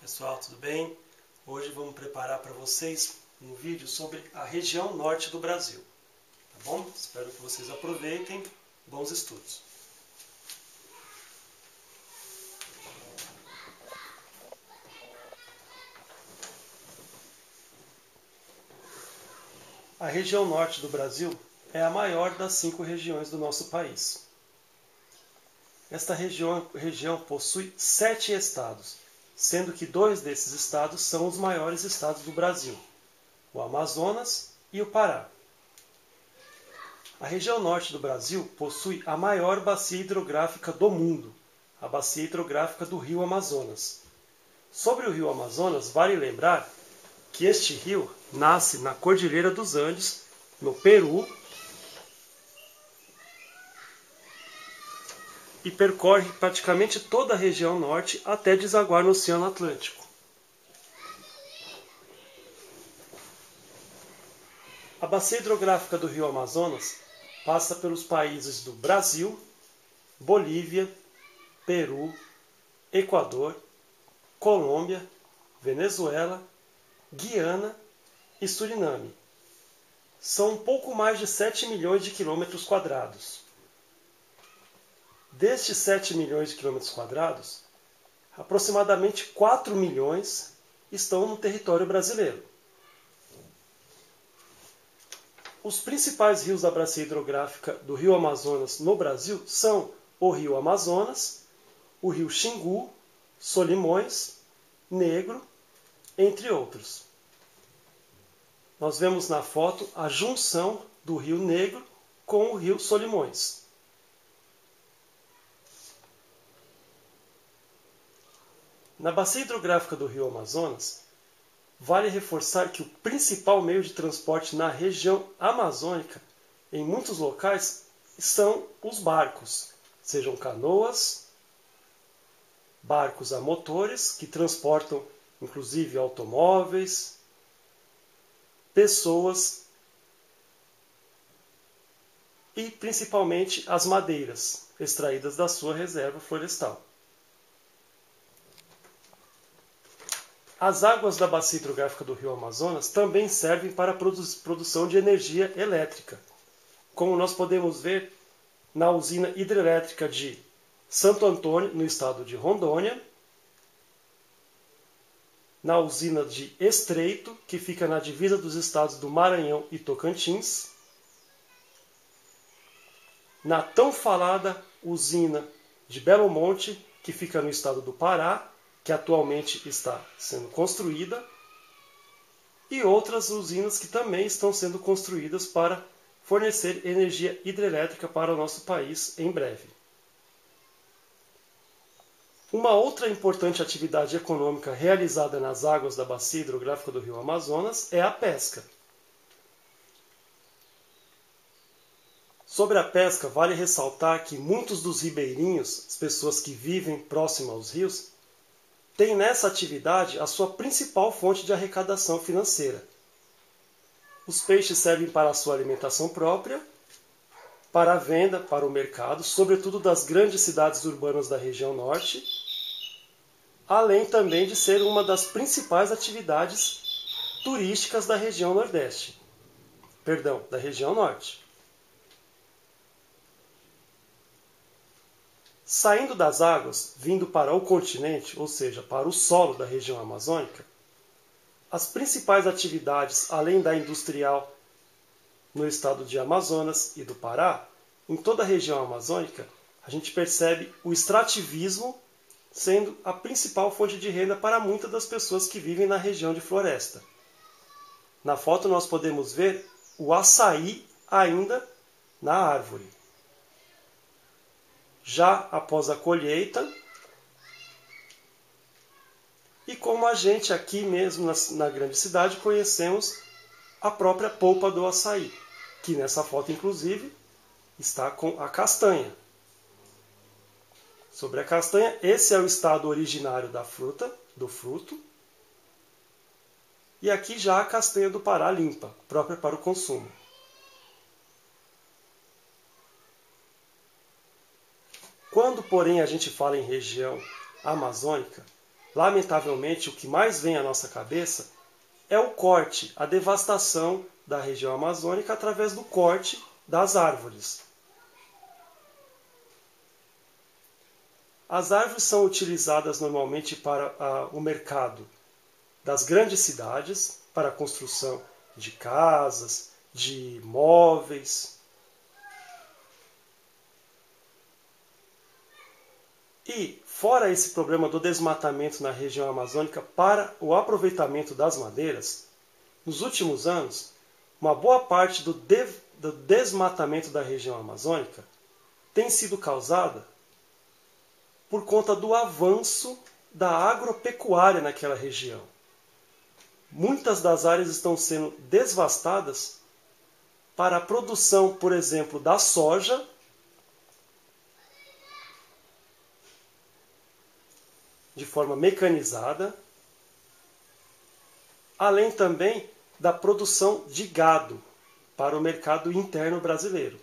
pessoal, tudo bem? Hoje vamos preparar para vocês um vídeo sobre a região norte do Brasil, tá bom? Espero que vocês aproveitem, bons estudos! A região norte do Brasil é a maior das 5 regiões do nosso país. Esta região possui 7 estados, sendo que 2 desses estados são os maiores estados do Brasil, o Amazonas e o Pará. A região norte do Brasil possui a maior bacia hidrográfica do mundo, a bacia hidrográfica do Rio Amazonas. Sobre o Rio Amazonas, vale lembrar que este rio nasce na Cordilheira dos Andes, no Peru, e percorre praticamente toda a região norte até desaguar no Oceano Atlântico. A bacia hidrográfica do Rio Amazonas passa pelos países do Brasil, Bolívia, Peru, Equador, Colômbia, Venezuela, Guiana e Suriname. São um pouco mais de 7 milhões de quilômetros quadrados. Destes 7 milhões de quilômetros quadrados, aproximadamente 4 milhões estão no território brasileiro. Os principais rios da bacia hidrográfica do Rio Amazonas no Brasil são o Rio Amazonas, o Rio Xingu, Solimões, Negro, entre outros. Nós vemos na foto a junção do Rio Negro com o Rio Solimões. Na bacia hidrográfica do Rio Amazonas, vale reforçar que o principal meio de transporte na região amazônica, em muitos locais, são os barcos, sejam canoas, barcos a motores, que transportam inclusive automóveis, pessoas e principalmente as madeiras extraídas da sua reserva florestal. As águas da bacia hidrográfica do Rio Amazonas também servem para a produção de energia elétrica, como nós podemos ver na usina hidrelétrica de Santo Antônio, no estado de Rondônia, na usina de Estreito, que fica na divisa dos estados do Maranhão e Tocantins, na tão falada usina de Belo Monte, que fica no estado do Pará, que atualmente está sendo construída, e outras usinas que também estão sendo construídas para fornecer energia hidrelétrica para o nosso país em breve. Uma outra importante atividade econômica realizada nas águas da bacia hidrográfica do Rio Amazonas é a pesca. Sobre a pesca, vale ressaltar que muitos dos ribeirinhos, as pessoas que vivem próximo aos rios, têm nessa atividade a sua principal fonte de arrecadação financeira. Os peixes servem para a sua alimentação própria, para a venda, para o mercado, sobretudo das grandes cidades urbanas da região norte, além também de ser uma das principais atividades turísticas da região nordeste. Da região norte. Saindo das águas, vindo para o continente, ou seja, para o solo da região amazônica, as principais atividades, além da industrial no estado de Amazonas e do Pará, em toda a região amazônica, a gente percebe o extrativismo sendo a principal fonte de renda para muitas das pessoas que vivem na região de floresta. Na foto nós podemos ver o açaí ainda na árvore. Já após a colheita, e como a gente aqui mesmo na grande cidade conhecemos a própria polpa do açaí, que nessa foto inclusive está com a castanha. Sobre a castanha, esse é o estado originário da fruta, do fruto, e aqui já a castanha do Pará limpa, própria para o consumo. Quando, porém, a gente fala em região amazônica, lamentavelmente, o que mais vem à nossa cabeça é o corte, a devastação da região amazônica através do corte das árvores. As árvores são utilizadas normalmente para o mercado das grandes cidades, para a construção de casas, de móveis. E, fora esse problema do desmatamento na região amazônica para o aproveitamento das madeiras, nos últimos anos, uma boa parte do desmatamento da região amazônica tem sido causada por conta do avanço da agropecuária naquela região. Muitas das áreas estão sendo devastadas para a produção, por exemplo, da soja, de forma mecanizada, além também da produção de gado para o mercado interno brasileiro.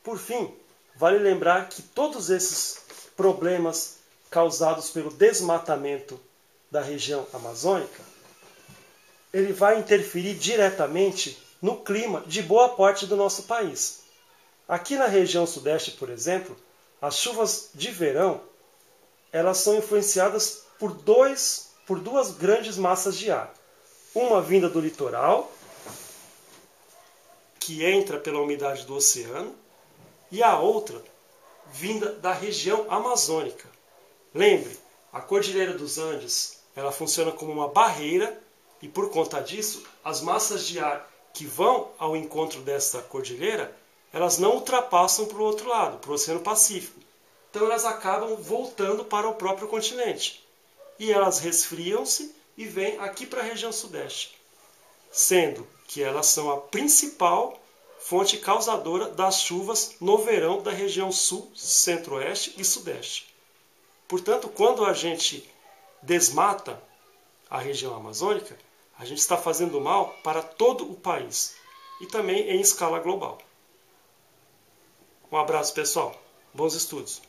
Por fim, vale lembrar que todos esses problemas causados pelo desmatamento da região amazônica, ele vai interferir diretamente no clima de boa parte do nosso país. Aqui na região sudeste, por exemplo, as chuvas de verão, elas são influenciadas por duas grandes massas de ar. Uma vinda do litoral, que entra pela umidade do oceano, e a outra vinda da região amazônica. Lembre, a Cordilheira dos Andes, ela funciona como uma barreira e por conta disso, as massas de ar que vão ao encontro dessa cordilheira, elas não ultrapassam para o outro lado, para o Oceano Pacífico. Então elas acabam voltando para o próprio continente. E elas resfriam-se e vêm aqui para a região sudeste. Sendo que elas são a principal fonte causadora das chuvas no verão da região sul, centro-oeste e sudeste. Portanto, quando a gente desmata a região amazônica, a gente está fazendo mal para todo o país e também em escala global. Um abraço, pessoal. Bons estudos.